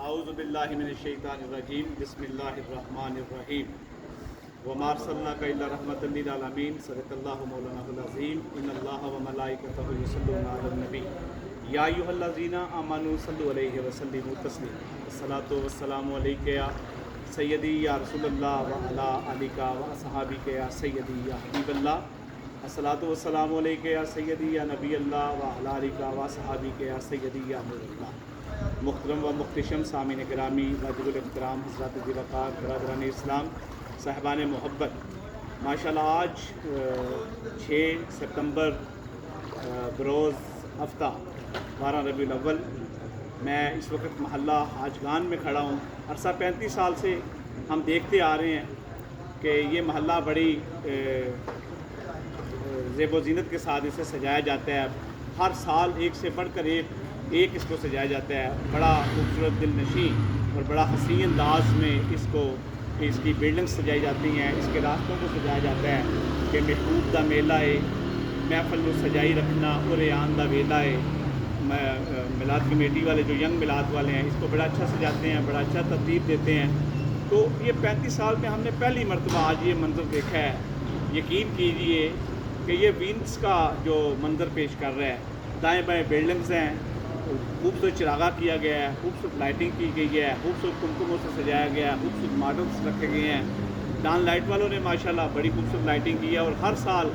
اعوذ باللہ من الشیطان الرجیم بسم اللہ الرحمن الرحیم وما ارسلناک الا رحمۃ للعالمین صدق اللہ مولانا العظیم ان اللہ وملائکتہ یصلون علی النبی یا ایھا الذین آمنوا صلوا علیہ وسلموا تسلیما الصلاۃ والسلام علیک یا سیدی یا رسول اللہ وعلی آلک واصحابک یا سیدی یا حبیب اللہ الصلاۃ والسلام علیک یا سیدی یا نبی اللہ وعلی آلک واصحابک یا سیدی یا نور اللہ۔ محترم و محتشم سامعین گرامی واجب الاحترام حضرات ذی وقار برادران اسلام صاحبان محبت، ماشاءاللہ آج 6 ستمبر بروز ہفتہ 12 ربیع الاول، میں اس وقت محلہ حاجگان میں کھڑا ہوں۔ عرصہ 35 سال سے ہم دیکھتے آ رہے ہیں کہ یہ محلہ بڑی زیب و زینت کے ساتھ اسے سجایا جاتا ہے۔ ہر سال ایک سے بڑھ کر ایک اس کو سجایا جاتا ہے۔ بڑا خوبصورت دل نشیں اور بڑا حسین انداز میں اس کی بلڈنگ سجائی جاتی ہیں، اس کے راستوں کو سجایا جاتا ہے کہ محبوب دا میلہ ہے، محفل کو سجائی رکھنا اور آن دا ویلا ہے۔ میلاد کمیٹی والے جو ینگ میلاد والے ہیں اس کو بڑا اچھا سجاتے ہیں، بڑا اچھا ترتیب دیتے ہیں۔ تو یہ 35 سال میں ہم نے پہلی مرتبہ آج یہ منظر دیکھا ہے۔ یقین کیجئے کہ یہ وینس کا جو منظر پیش کر رہا ہے، دائیں بائیں بلڈنگز ہیں، خوبصورت چراغا کیا گیا ہے، خوبصورت لائٹنگ کی گئی ہے، خوبصورت کمکموں سے سجایا گیا ہے، خوبصورت ماڈلز رکھے گئے ہیں۔ ڈان لائٹ والوں نے ماشاءاللہ بڑی خوبصورت لائٹنگ کی ہے اور ہر سال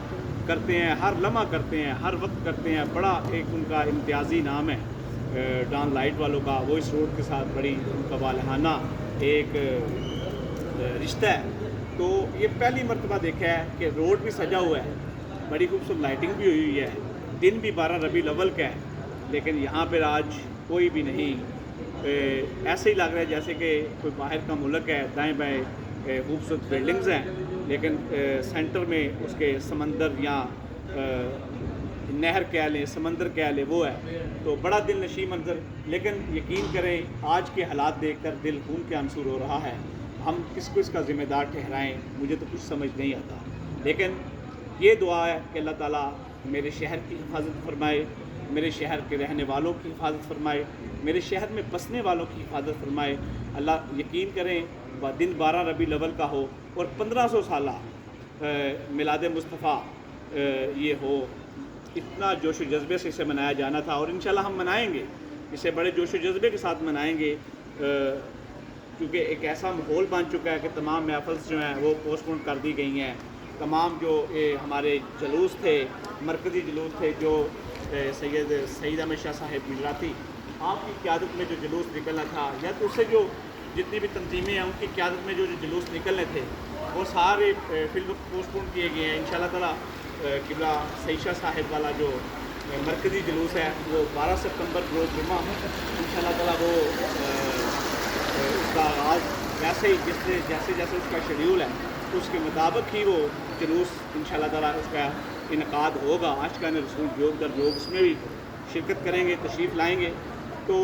کرتے ہیں، ہر لمحہ کرتے ہیں، ہر وقت کرتے ہیں۔ بڑا ایک ان کا امتیازی نام ہے ڈان لائٹ والوں کا، وہ اس روڈ کے ساتھ بڑی ان کا والہانہ ایک رشتہ ہے۔ تو یہ پہلی مرتبہ دیکھا ہے کہ روڈ بھی سجا ہوا ہے، بڑی خوبصورت لائٹنگ بھی ہوئی ہے، دن بھی 12 ربیع الاول کا ہے، لیکن یہاں پر آج کوئی بھی نہیں۔ ایسے ہی لگ رہا ہے جیسے کہ کوئی باہر کا ملک ہے۔ دائیں بائیں خوبصورت بلڈنگز ہیں، لیکن سینٹر میں اس کے سمندر یا نہر کہہ لیں، سمندر کہہ لیں، وہ ہے۔ تو بڑا دل نشیں منظر، لیکن یقین کریں آج کے حالات دیکھ کر دل خون کے آنسو رو رہا ہے۔ ہم کس کو اس کا ذمہ دار ٹھہرائیں، مجھے تو کچھ سمجھ نہیں آتا، لیکن یہ دعا ہے کہ اللہ تعالیٰ میرے شہر کی حفاظت فرمائے، میرے شہر کے رہنے والوں کی حفاظت فرمائے، میرے شہر میں بسنے والوں کی حفاظت فرمائے۔ اللہ یقین کریں دن 12 ربیع الاول کا ہو اور 1500 سالہ میلاد مصطفیٰ یہ ہو، اتنا جوش و جذبے سے اسے منایا جانا تھا، اور انشاءاللہ ہم منائیں گے اسے بڑے جوش و جذبے کے ساتھ منائیں گے، کیونکہ ایک ایسا ماحول بن چکا ہے کہ تمام محفلز جو ہیں وہ پوسٹ پون کر دی گئی ہیں۔ تمام جو ہمارے جلوس تھے، مرکزی جلوس تھے، جو سید احمد شاہ صاحب گجراتی آپ کی قیادت میں جو جلوس نکلنا تھا، یا تو اس سے جو جتنی بھی تنظیمیں ہیں ان کی قیادت میں جو جلوس نکلنے تھے وہ سارے فی الوقت پوسٹ پون کیے گئے ہیں۔ انشاءاللہ تعالیٰ قبلہ سید شاہ صاحب والا جو مرکزی جلوس ہے وہ 12 ستمبر روز جمعہ انشاءاللہ تعالیٰ وہ اس کا آغاز ویسے ہی جیسے اس کا شیڈیول ہے اس کے مطابق ہی وہ جلوس انشاءاللہ تعالیٰ اس کا انعقاد ہوگا۔ عاشقان رسول جوگ در جوگ اس میں بھی شرکت کریں گے، تشریف لائیں گے۔ تو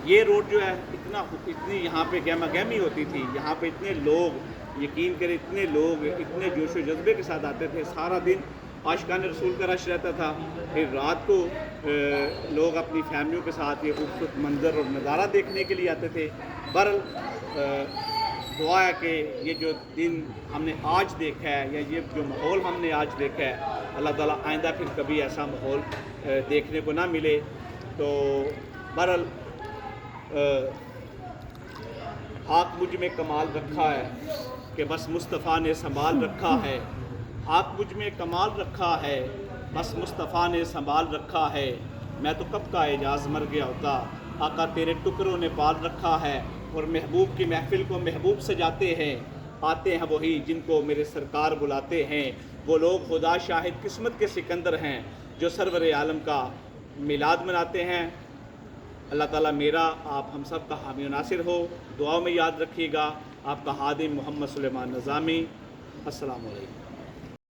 یہ روڈ جو ہے اتنی یہاں پہ گہما گہمی ہوتی تھی، یہاں پہ اتنے لوگ، یقین کریں اتنے لوگ اتنے جوش و جذبے کے ساتھ آتے تھے۔ سارا دن عاشقان رسول کا رش رہتا تھا، پھر رات کو لوگ اپنی فیملیوں کے ساتھ یہ خوبصورت منظر اور نظارہ دیکھنے کے لیے آتے تھے۔ بہرحال دعا ہے کہ یہ جو دن ہم نے آج دیکھا ہے، یا یہ جو ماحول ہم نے آج دیکھا ہے، اللہ تعالیٰ آئندہ پھر کبھی ایسا ماحول دیکھنے کو نہ ملے۔ تو بہرحال خاک مجھ میں کمال رکھا ہے کہ بس مصطفیٰ نے سنبھال رکھا ہے، خاک مجھ میں کمال رکھا ہے بس مصطفیٰ نے سنبھال رکھا ہے، میں تو کب کا اعجاز مر گیا ہوتا، آقا تیرے ٹکروں نے پال رکھا ہے۔ اور محبوب کی محفل کو محبوب سجاتے ہیں، آتے ہیں وہی جن کو میرے سرکار بلاتے ہیں، وہ لوگ خدا شاہد قسمت کے سکندر ہیں جو سرور عالم کا میلاد مناتے ہیں۔ اللہ تعالیٰ میرا آپ ہم سب کا حامی و ناصر ہو۔ دعاؤں میں یاد رکھیے گا، آپ کا خادم محمد سلیمان نظامی۔ السلام علیکم۔